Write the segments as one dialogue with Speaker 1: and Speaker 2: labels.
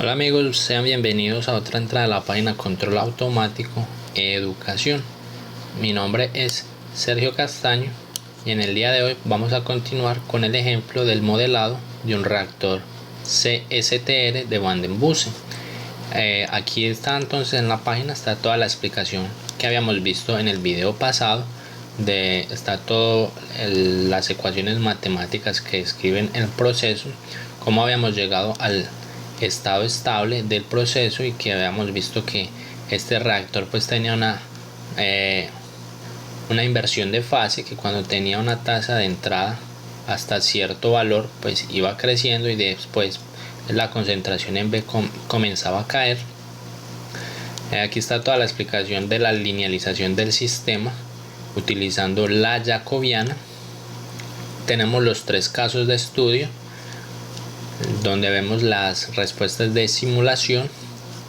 Speaker 1: Hola amigos, sean bienvenidos a otra entrada de la página Control Automático Educación. Mi nombre es Sergio Castaño y en el día de hoy vamos a continuar con el ejemplo del modelado de un reactor CSTR de Van den Bussche. Aquí está, entonces en la página está toda la explicación que habíamos visto en el video pasado. Está todo las ecuaciones matemáticas que describen el proceso, cómo habíamos llegado al estado estable del proceso y que habíamos visto que este reactor pues tenía una inversión de fase, que cuando tenía una tasa de entrada hasta cierto valor pues iba creciendo y después la concentración en B comenzaba a caer. Aquí está toda la explicación de la linealización del sistema utilizando la jacobiana. Tenemos los tres casos de estudio donde vemos las respuestas de simulación.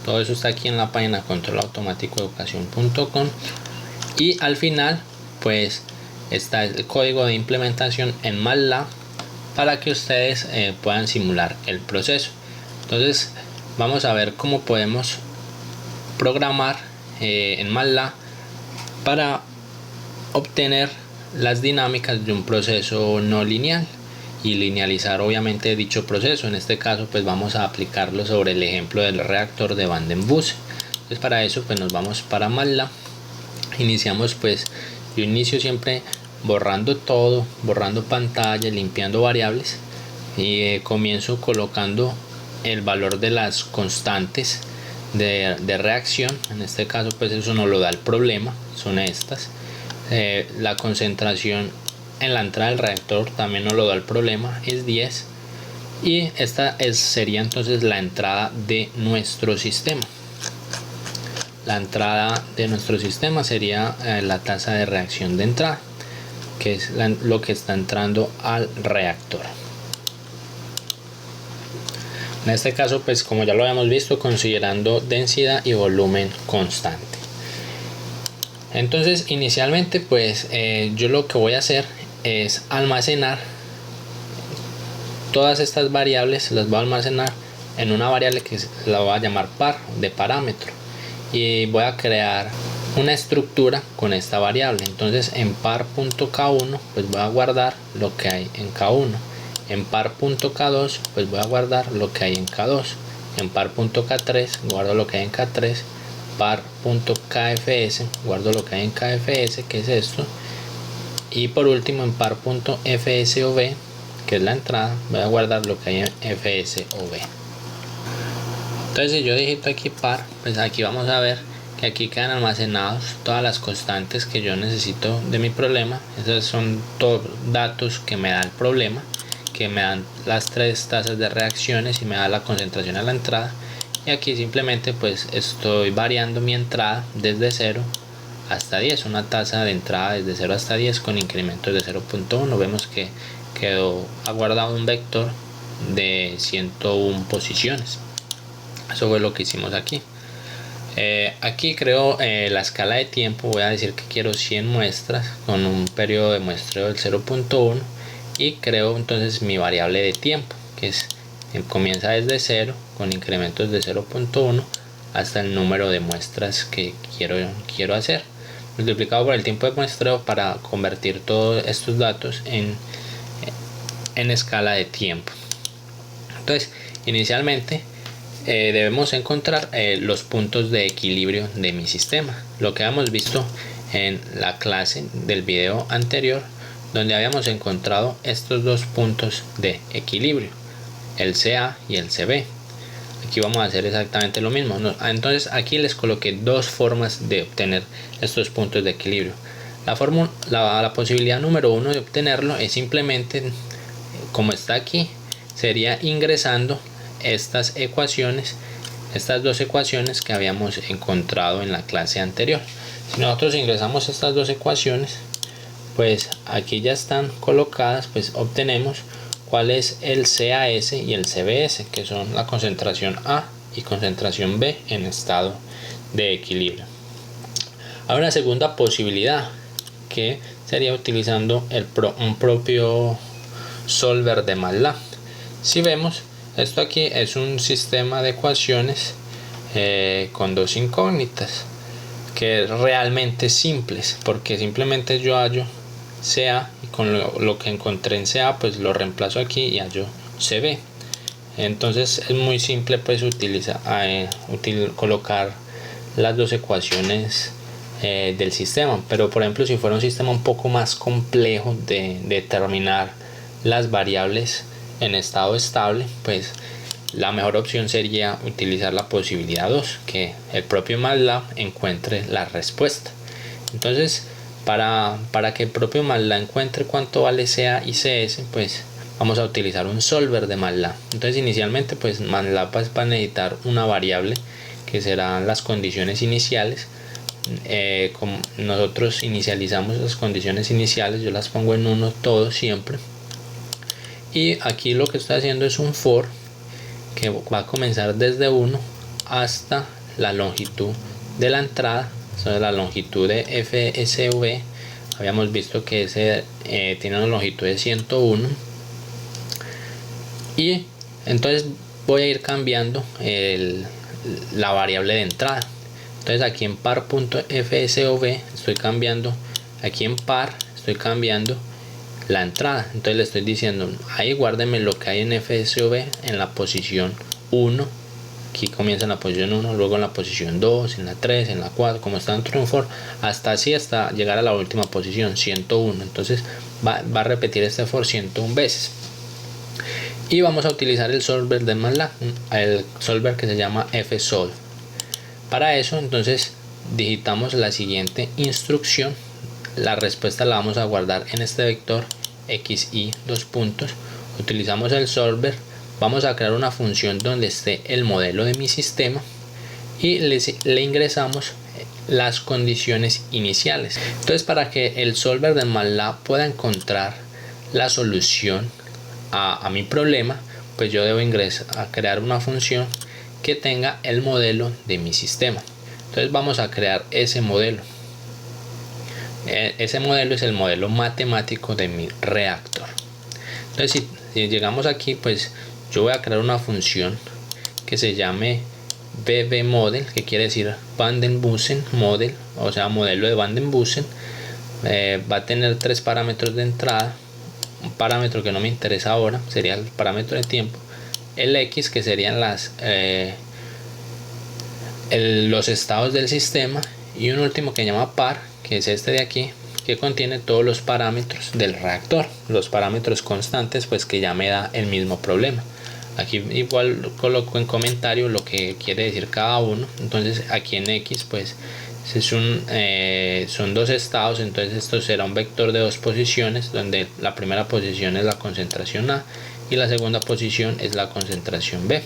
Speaker 1: Todo eso está aquí en la página controlautomáticoeducación.com, y al final pues está el código de implementación en MATLAB para que ustedes puedan simular el proceso. Entonces vamos a ver cómo podemos programar en MATLAB para obtener las dinámicas de un proceso no lineal y linealizar obviamente dicho proceso. En este caso pues vamos a aplicarlo sobre el ejemplo del reactor de Van den Bussche. Entonces para eso pues nos vamos para MATLAB. Iniciamos, pues yo inicio siempre borrando todo, borrando pantalla, limpiando variables, y comienzo colocando el valor de las constantes de reacción. En este caso pues eso nos lo da el problema, son estas. La concentración en la entrada del reactor también nos lo da el problema, es 10, y esta sería entonces la entrada de nuestro sistema. La entrada de nuestro sistema sería la tasa de reacción de entrada, que es lo que está entrando al reactor. En este caso pues como ya lo habíamos visto, considerando densidad y volumen constante. Entonces inicialmente pues yo lo que voy a hacer es almacenar todas estas variables, las voy a almacenar en una variable que la voy a llamar par, de parámetro, y voy a crear una estructura con esta variable. Entonces en par.k1 pues voy a guardar lo que hay en k1, en par.k2 pues voy a guardar lo que hay en k2, en par.k3 guardo lo que hay en k3, par.kfs guardo lo que hay en kfs, que es esto, y por último en par.fsov, que es la entrada, voy a guardar lo que hay en fsov. Entonces si yo digito aquí par, pues aquí vamos a ver que aquí quedan almacenados todas las constantes que yo necesito de mi problema. Esos son todos datos que me da el problema, que me dan las tres tasas de reacciones y me da la concentración a la entrada. Y aquí simplemente pues estoy variando mi entrada desde 0 hasta 10, una tasa de entrada desde 0 hasta 10 con incrementos de 0.1. Vemos que quedó guardado un vector de 101 posiciones. Eso fue lo que hicimos aquí. Aquí creo la escala de tiempo. Voy a decir que quiero 100 muestras con un periodo de muestreo del 0.1, y creo entonces mi variable de tiempo, que comienza desde 0 con incrementos de 0.1 hasta el número de muestras que quiero hacer, multiplicado por el tiempo de muestreo para convertir todos estos datos en escala de tiempo. Entonces inicialmente debemos encontrar los puntos de equilibrio de mi sistema, lo que habíamos visto en la clase del video anterior, donde habíamos encontrado estos dos puntos de equilibrio, el CA y el CB. Aquí vamos a hacer exactamente lo mismo. Entonces aquí les coloqué dos formas de obtener estos puntos de equilibrio. La posibilidad número 1 de obtenerlo es simplemente, como está aquí, sería ingresando estas dos ecuaciones que habíamos encontrado en la clase anterior. Si nosotros ingresamos estas dos ecuaciones, pues aquí ya están colocadas, pues obtenemos cuál es el CAS y el CBS, que son la concentración A y concentración B en estado de equilibrio. Hay una segunda posibilidad, que sería utilizando un propio solver de MATLAB. Si vemos, Esto aquí es un sistema de ecuaciones con dos incógnitas, que es realmente simples, porque simplemente yo hallo CA y con lo que encontré en CA pues lo reemplazo aquí y hallo CB. Entonces es muy simple pues colocar las dos ecuaciones del sistema. Pero por ejemplo, si fuera un sistema un poco más complejo de determinar las variables en estado estable, pues la mejor opción sería utilizar la posibilidad 2, que el propio MATLAB encuentre la respuesta. Entonces para que el propio MATLAB encuentre cuánto vale CA y CS, pues vamos a utilizar un solver de MATLAB. Entonces inicialmente pues MATLAB va a necesitar una variable que serán las condiciones iniciales. Como nosotros inicializamos las condiciones iniciales, yo las pongo en 1 todo siempre, y aquí lo que estoy haciendo es un for que va a comenzar desde 1 hasta la longitud de la entrada. Entonces la longitud de FSV habíamos visto que ese tiene una longitud de 101, y entonces voy a ir cambiando la variable de entrada. Entonces aquí en par.fsov estoy cambiando, aquí en par estoy cambiando la entrada. Entonces le estoy diciendo ahí guárdeme lo que hay en FSV en la posición 1. Aquí comienza en la posición 1, luego en la posición 2, en la 3, en la 4, como está dentro de un for, hasta llegar a la última posición, 101. Entonces va a repetir este for 101 veces. Y vamos a utilizar el solver de MATLAB, el solver que se llama fsolve. Para eso entonces digitamos la siguiente instrucción. La respuesta la vamos a guardar en este vector xy 2 puntos. Utilizamos el solver, vamos a crear una función donde esté el modelo de mi sistema y le ingresamos las condiciones iniciales. Entonces para que el solver de MATLAB pueda encontrar la solución a mi problema, pues yo debo crear una función que tenga el modelo de mi sistema. Entonces vamos a crear ese modelo. Ese modelo es el modelo matemático de mi reactor. Entonces si llegamos aquí, pues yo voy a crear una función que se llame bbModel, que quiere decir Van den Bussen Model, o sea modelo de Van den Bussen. Va a tener tres parámetros de entrada. Un parámetro que no me interesa ahora sería el parámetro de tiempo, el x, que serían los estados del sistema, y un último que se llama par, que es este de aquí, que contiene todos los parámetros del reactor, los parámetros constantes, pues que ya me da el mismo problema. Aquí igual coloco en comentario lo que quiere decir cada uno. Entonces aquí en x pues son dos estados, entonces esto será un vector de dos posiciones, donde la primera posición es la concentración A y la segunda posición es la concentración B.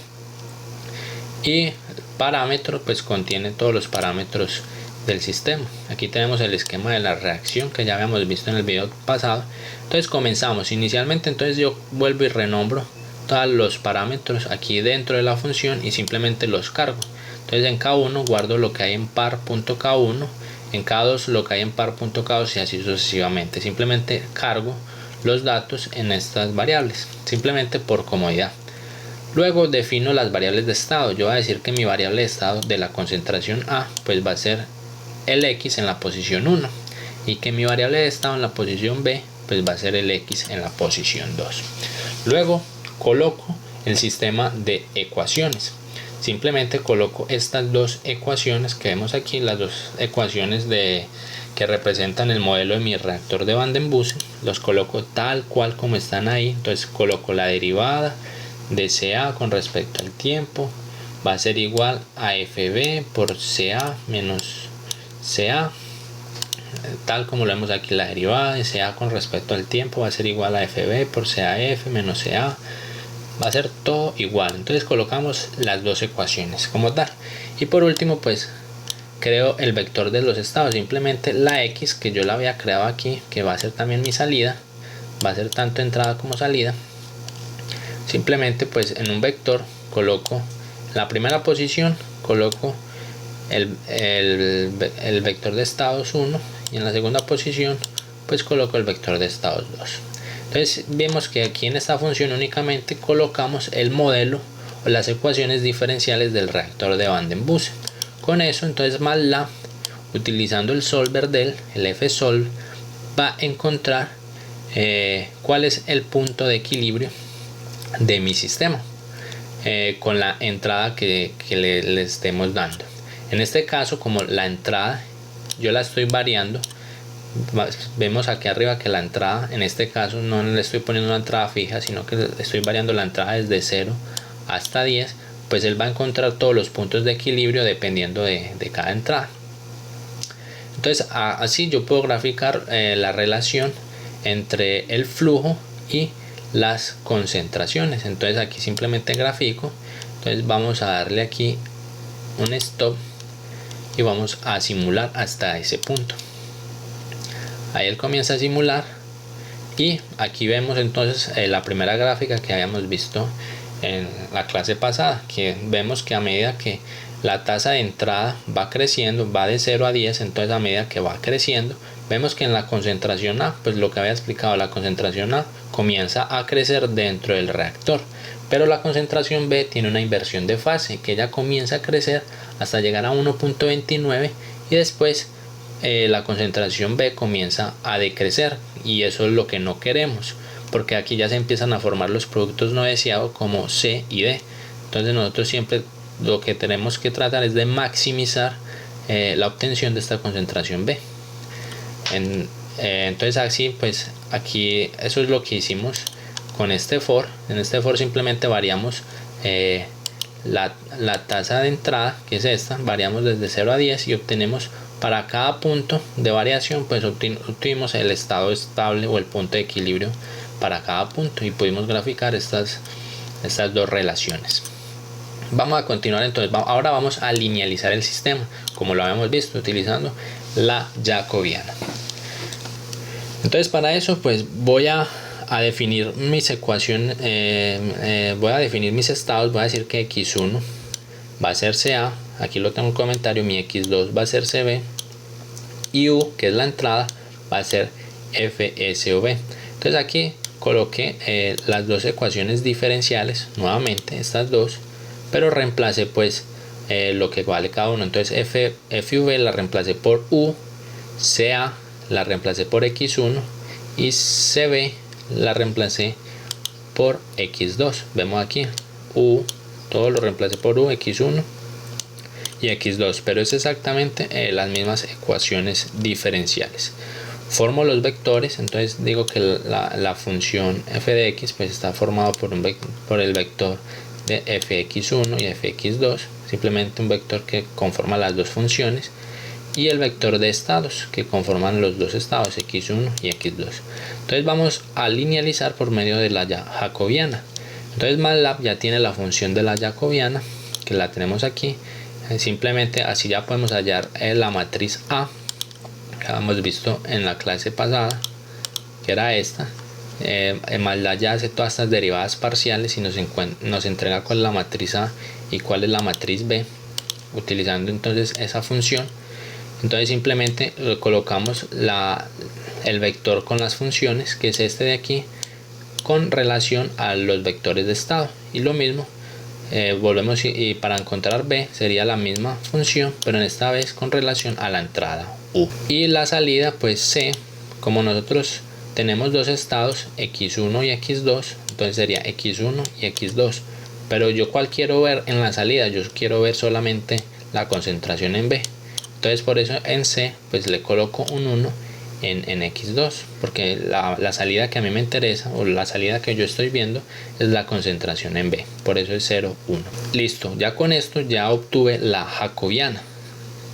Speaker 1: Y parámetro pues contiene todos los parámetros del sistema. Aquí tenemos el esquema de la reacción que ya habíamos visto en el video pasado. Entonces comenzamos inicialmente, entonces yo vuelvo y renombro todos los parámetros aquí dentro de la función y simplemente los cargo. Entonces en K1 guardo lo que hay en par.K1, en K2 lo que hay en par.K2 y así sucesivamente. Simplemente cargo los datos en estas variables, simplemente por comodidad. Luego defino las variables de estado. Yo voy a decir que mi variable de estado de la concentración A pues va a ser el X en la posición 1, y que mi variable de estado en la posición B pues va a ser el X en la posición 2. Luego coloco el sistema de ecuaciones. Simplemente coloco estas dos ecuaciones que vemos aquí, las dos ecuaciones que representan el modelo de mi reactor de Van den Bussen, los coloco tal cual como están ahí. Entonces coloco la derivada de CA con respecto al tiempo, va a ser igual a FB por CA menos CA, tal como lo vemos aquí. La derivada de CA con respecto al tiempo va a ser igual a FB por CAF menos CA, va a ser todo igual. Entonces colocamos las dos ecuaciones como tal, y por último pues creo el vector de los estados. Simplemente la X, que yo la había creado aquí, que va a ser también mi salida, va a ser tanto entrada como salida. Simplemente pues en un vector coloco la primera posición, coloco el vector de estados 1, y en la segunda posición pues coloco el vector de estados 2. Entonces vemos que aquí en esta función únicamente colocamos el modelo o las ecuaciones diferenciales del reactor de Van den Bussen. Con eso entonces MATLAB, utilizando el solver del fsolve, va a encontrar cuál es el punto de equilibrio de mi sistema con la entrada que le estemos dando. En este caso, como la entrada yo la estoy variando, vemos aquí arriba que la entrada, en este caso no le estoy poniendo una entrada fija, sino que estoy variando la entrada desde 0 hasta 10, pues él va a encontrar todos los puntos de equilibrio dependiendo de cada entrada. Entonces así yo puedo graficar la relación entre el flujo y las concentraciones. Entonces aquí simplemente grafico. Entonces vamos a darle aquí un stop y vamos a simular hasta ese punto. Ahí él comienza a simular y aquí vemos entonces la primera gráfica que habíamos visto en la clase pasada, que vemos que a medida que la tasa de entrada va creciendo, va de 0 a 10, entonces a medida que va creciendo, vemos que en la concentración A, pues lo que había explicado, la concentración A comienza a crecer dentro del reactor, pero la concentración B tiene una inversión de fase, que ella comienza a crecer hasta llegar a 1.29 y después la concentración B comienza a decrecer, y eso es lo que no queremos, porque aquí ya se empiezan a formar los productos no deseados como C y D. Entonces nosotros siempre lo que tenemos que tratar es de maximizar la obtención de esta concentración B. Entonces así, pues aquí eso es lo que hicimos con este for. En este for simplemente variamos la tasa de entrada, que es esta, variamos desde 0 a 10 y obtenemos para cada punto de variación, pues obtuvimos el estado estable o el punto de equilibrio para cada punto, y pudimos graficar estas dos relaciones. Vamos a continuar entonces. Ahora vamos a linealizar el sistema como lo habíamos visto utilizando la jacobiana. Entonces para eso pues voy a definir mis ecuaciones, voy a definir mis estados. Voy a decir que x1 va a ser CA, aquí lo tengo en comentario, mi x2 va a ser CB y U, que es la entrada, va a ser FSOV. Entonces aquí coloqué las dos ecuaciones diferenciales, nuevamente estas dos, pero reemplacé pues lo que vale cada uno. Entonces FV la reemplacé por U, CA la reemplacé por x1 y CB la reemplacé por x2. Vemos aquí U, todo lo reemplacé por U, x1 y x2, pero es exactamente las mismas ecuaciones diferenciales. Formo los vectores, entonces digo que la función f de x pues está formado por el vector de fx1 y fx2, simplemente un vector que conforma las dos funciones, y el vector de estados que conforman los dos estados, x1 y x2. Entonces vamos a linealizar por medio de la jacobiana. Entonces MATLAB ya tiene la función de la jacobiana, que la tenemos aquí. Simplemente así ya podemos hallar la matriz A, que habíamos visto en la clase pasada, que era esta. MATLAB ya hace todas estas derivadas parciales y nos entrega cuál es la matriz A y cuál es la matriz B, utilizando entonces esa función. Entonces simplemente colocamos el vector con las funciones, que es este de aquí, con relación a los vectores de estado, y lo mismo volvemos, y para encontrar B sería la misma función, pero en esta vez con relación a la entrada U. Y la salida pues C, como nosotros tenemos dos estados, x1 y x2, entonces sería x1 y x2, pero yo cuál quiero ver en la salida, yo quiero ver solamente la concentración en B. Entonces por eso en C pues le coloco un 1 en x2, porque la salida que a mí me interesa, o la salida que yo estoy viendo, es la concentración en B, por eso es 0, 1. Listo, ya con esto ya obtuve la jacobiana,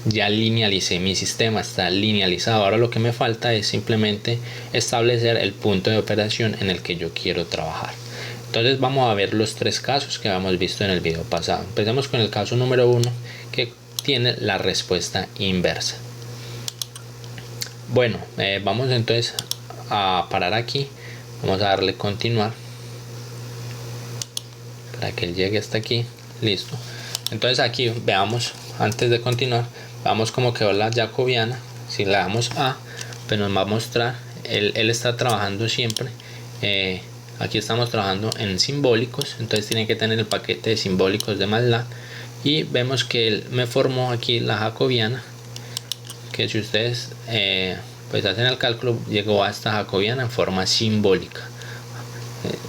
Speaker 1: ya linealicé mi sistema, está linealizado. Ahora lo que me falta es simplemente establecer el punto de operación en el que yo quiero trabajar. Entonces vamos a ver los tres casos que habíamos visto en el video pasado. Empecemos con el caso número 1, que tiene la respuesta inversa. Bueno, vamos entonces a parar aquí, vamos a darle continuar para que él llegue hasta aquí. Listo. Entonces aquí veamos, antes de continuar, vamos cómo quedó la jacobiana. Si le damos A, pues nos va a mostrar, él está trabajando siempre aquí estamos trabajando en simbólicos, entonces tiene que tener el paquete de simbólicos de MATLAB, y vemos que él me formó aquí la jacobiana, que si ustedes pues hacen el cálculo, llegó a esta jacobiana en forma simbólica,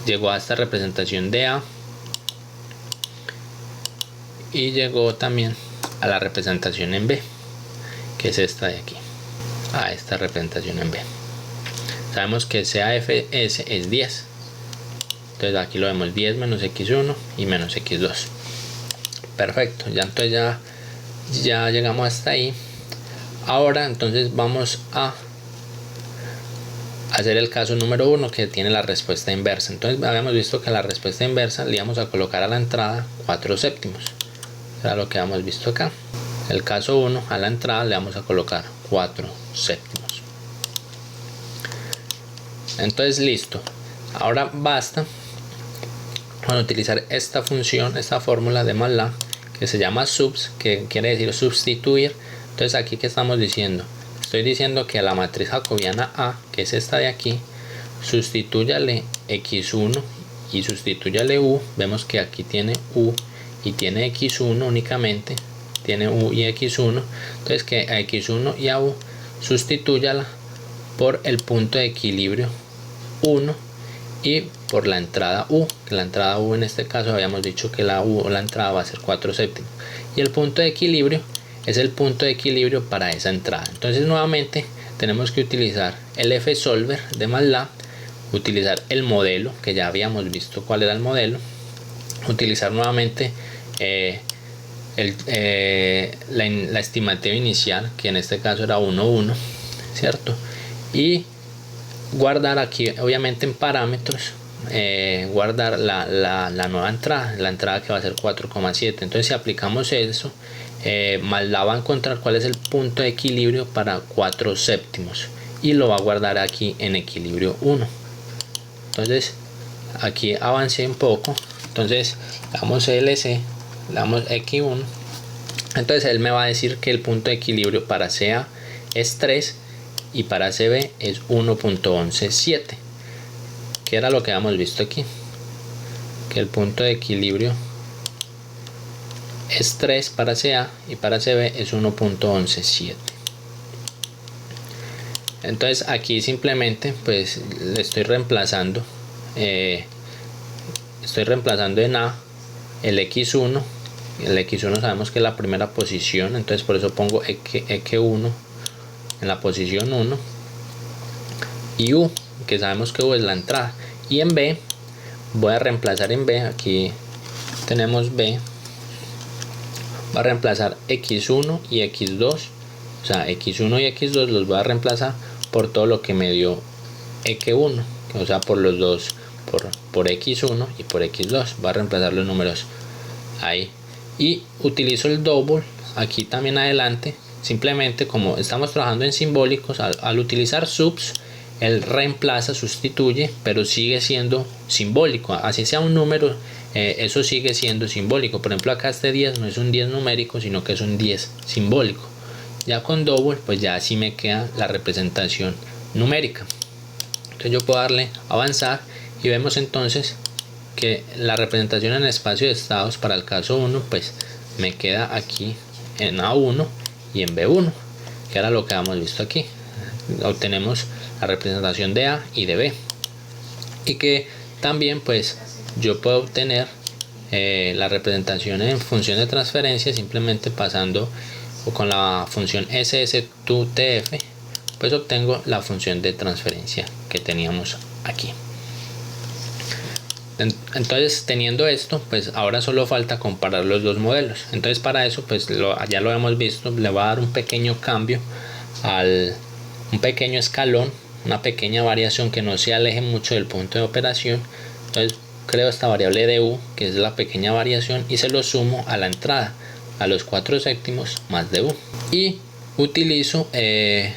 Speaker 1: llegó a esta representación de A, y llegó también a la representación en B, que es esta de aquí, a esta representación en B. Sabemos que CAFS es 10, entonces aquí lo vemos 10 menos x1 y menos x2. Perfecto, ya entonces ya llegamos hasta ahí. Ahora entonces vamos a hacer el caso número 1, que tiene la respuesta inversa. Entonces habíamos visto que la respuesta inversa le íbamos a colocar a la entrada 4 séptimos, era lo que habíamos visto acá. El caso 1, a la entrada le vamos a colocar 4 séptimos. Entonces listo, ahora basta con utilizar esta función, esta fórmula de MATLAB que se llama subs, que quiere decir sustituir. Entonces aquí que estamos diciendo, estoy diciendo que a la matriz jacobiana A, que es esta de aquí, sustitúyale x1 y sustitúyale u. Vemos que aquí tiene u y tiene x1 únicamente, tiene u y x1, entonces que a x1 y a u sustitúyala por el punto de equilibrio 1 y por la entrada u, que la entrada u en este caso habíamos dicho que la u o la entrada va a ser 4 séptimos, y el punto de equilibrio es el punto de equilibrio para esa entrada. Entonces nuevamente tenemos que utilizar el fsolver de MATLAB, utilizar el modelo, que ya habíamos visto cuál era el modelo, utilizar nuevamente la estimativa inicial, que en este caso era 1, 1, ¿cierto? Y guardar aquí obviamente en parámetros, guardar la nueva entrada, la entrada que va a ser 4,7. entonces si aplicamos eso, MATLAB va a encontrar cuál es el punto de equilibrio para 4 séptimos y lo va a guardar aquí en equilibrio 1. Entonces aquí avancé un poco, entonces le damos LC, le damos X1, entonces él me va a decir que el punto de equilibrio para CA es 3 y para CB es 1.117, que era lo que habíamos visto aquí, que el punto de equilibrio es 3 para CA y para CB es 1.117. entonces aquí simplemente pues le estoy reemplazando en A el X1. El X1 sabemos que es la primera posición, entonces por eso pongo X1 en la posición 1, y U, que sabemos que U es la entrada, y en B voy a reemplazar en B, aquí tenemos B, va a reemplazar X1 y X2, o sea X1 y X2 los voy a reemplazar por todo lo que me dio X1, o sea por los dos, por X1 y por X2, va a reemplazar los números ahí, y utilizo el double aquí también adelante. Simplemente como estamos trabajando en simbólicos, al utilizar subs, él reemplaza, sustituye, pero sigue siendo simbólico, así sea un número, eso sigue siendo simbólico. Por ejemplo acá este 10 no es un 10 numérico, sino que es un 10 simbólico. Ya con double pues ya así me queda la representación numérica. Entonces yo puedo darle avanzar y vemos entonces que la representación en espacio de estados para el caso 1 pues me queda aquí en A1 y en B1, que era lo que habíamos visto aquí. Obtenemos la representación de A y de B, y que también pues yo puedo obtener la representación en función de transferencia simplemente pasando o con la función ss2tf, pues obtengo la función de transferencia que teníamos aquí. Entonces teniendo esto pues ahora solo falta comparar los dos modelos. Entonces para eso pues ya lo hemos visto, le va a dar un pequeño cambio, un pequeño escalón, una pequeña variación que no se aleje mucho del punto de operación. Entonces creo esta variable de u, que es la pequeña variación, y se lo sumo a la entrada, a los 4 séptimos más de u, y utilizo el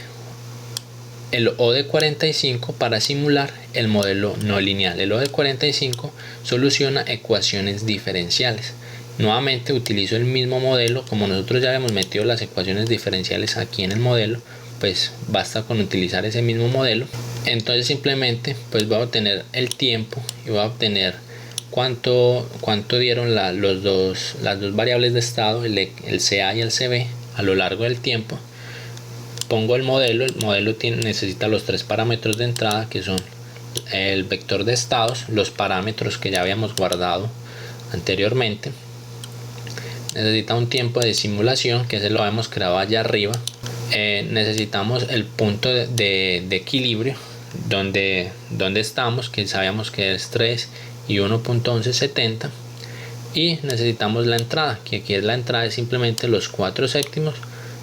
Speaker 1: O de 45 para simular el modelo no lineal. El O de 45 soluciona ecuaciones diferenciales. Nuevamente utilizo el mismo modelo, como nosotros ya habíamos metido las ecuaciones diferenciales aquí en el modelo, pues basta con utilizar ese mismo modelo. Entonces simplemente pues voy a obtener el tiempo y voy a obtener cuánto dieron las dos variables de estado, el CA y el CB, a lo largo del tiempo. Pongo el modelo necesita los tres parámetros de entrada, que son el vector de estados, los parámetros que ya habíamos guardado anteriormente. Necesita un tiempo de simulación, que ese lo habíamos creado allá arriba. Necesitamos el punto de equilibrio donde estamos, que sabíamos que es 3 y 1.1170, y necesitamos la entrada, que aquí es la entrada, es simplemente los 4 séptimos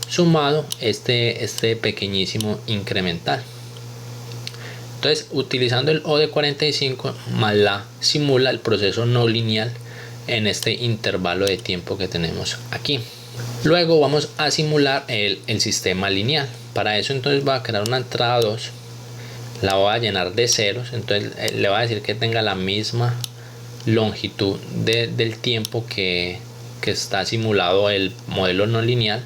Speaker 1: sumado este pequeñísimo incremental. Entonces, utilizando el O de 45 más la simula el proceso no lineal en este intervalo de tiempo que tenemos aquí. Luego vamos a simular el sistema lineal. Para eso entonces voy a crear una entrada 2, la voy a llenar de ceros, entonces le voy a decir que tenga la misma longitud del tiempo que está simulado el modelo no lineal,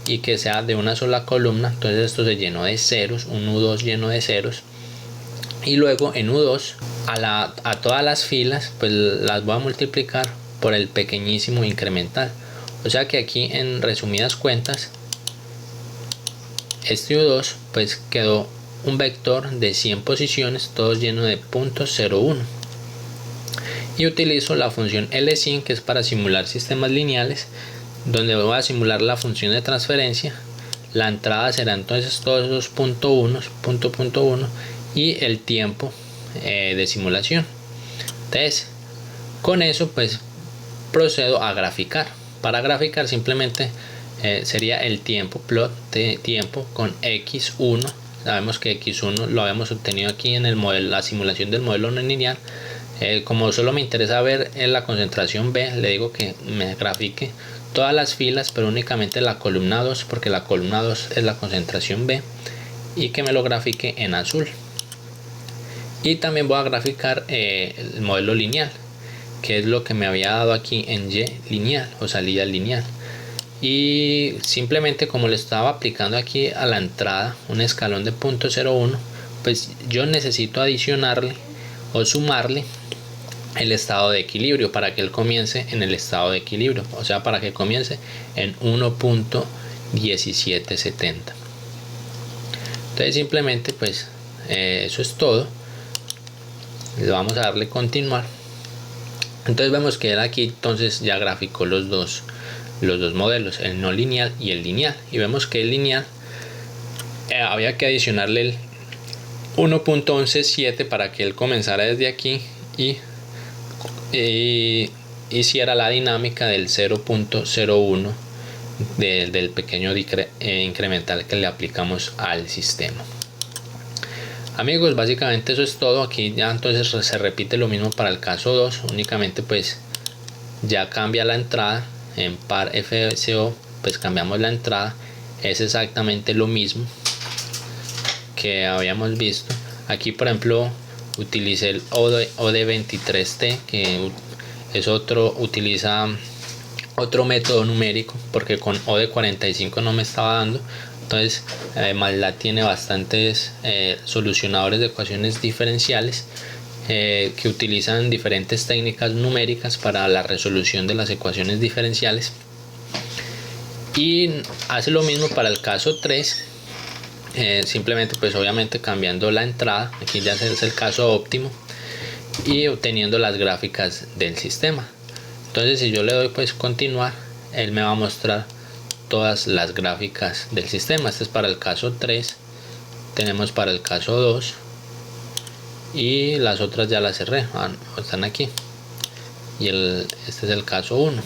Speaker 1: y que sea de una sola columna. Entonces esto se llenó de ceros, un U2 lleno de ceros, y luego en U2 a todas las filas pues las voy a multiplicar por el pequeñísimo incremental. O sea que aquí, en resumidas cuentas, este U2 pues quedó un vector de 100 posiciones, todo lleno de 0.01, y utilizo la función LSIN, que es para simular sistemas lineales, donde voy a simular la función de transferencia. La entrada será entonces todos esos punto 1 y el tiempo de simulación. Entonces con eso pues procedo a graficar. Para graficar simplemente sería el tiempo, plot de tiempo con x1. Sabemos que x1 lo habíamos obtenido aquí en el modelo, la simulación del modelo no lineal. Como solo me interesa ver la concentración B, le digo que me grafique todas las filas, pero únicamente la columna 2, porque la columna 2 es la concentración B, y que me lo grafique en azul. Y también voy a graficar el modelo lineal, que es lo que me había dado aquí en Y lineal o salida lineal. Y simplemente, como le estaba aplicando aquí a la entrada un escalón de 0.01, pues yo necesito adicionarle o sumarle el estado de equilibrio para que él comience en el estado de equilibrio, o sea, para que comience en 1.1770. Entonces simplemente pues eso es todo. Le vamos a darle continuar. Entonces vemos que él aquí entonces ya graficó los dos modelos, el no lineal y el lineal, y vemos que el lineal había que adicionarle el 1.117 para que él comenzara desde aquí y hiciera la dinámica del 0.01 del pequeño incremental que le aplicamos al sistema. Amigos, básicamente eso es todo. Aquí ya entonces se repite lo mismo para el caso 2, únicamente pues ya cambia la entrada en par FSO, pues cambiamos la entrada, es exactamente lo mismo que habíamos visto. Aquí por ejemplo utilicé el OD23T, que es utiliza otro método numérico, porque con OD45 no me estaba dando. Entonces MATLAB tiene bastantes solucionadores de ecuaciones diferenciales que utilizan diferentes técnicas numéricas para la resolución de las ecuaciones diferenciales, y hace lo mismo para el caso 3. Simplemente pues obviamente cambiando la entrada, aquí ya es el caso óptimo, y obteniendo las gráficas del sistema. Entonces si yo le doy pues continuar, él me va a mostrar todas las gráficas del sistema. Este es para el caso 3, tenemos para el caso 2, y las otras ya las cerré, están aquí, y este es el caso 1.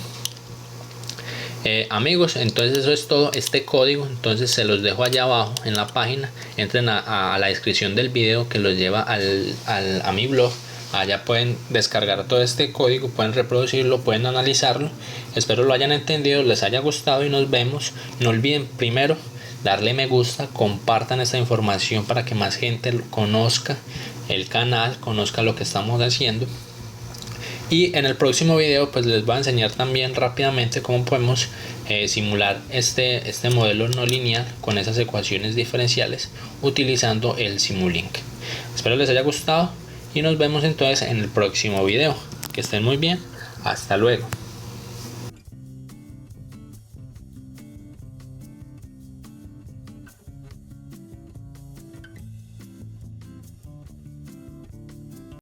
Speaker 1: Amigos, entonces eso es todo. Este código entonces se los dejo allá abajo en la página. Entren a la descripción del video que los lleva a mi blog. Allá pueden descargar todo este código, pueden reproducirlo, pueden analizarlo. Espero lo hayan entendido, les haya gustado, y nos vemos. No olviden primero darle me gusta, compartan esta información para que más gente conozca el canal, conozca lo que estamos haciendo. Y en el próximo video pues les voy a enseñar también rápidamente cómo podemos simular este modelo no lineal con esas ecuaciones diferenciales utilizando el Simulink. Espero les haya gustado y nos vemos entonces en el próximo video. Que estén muy bien, hasta luego.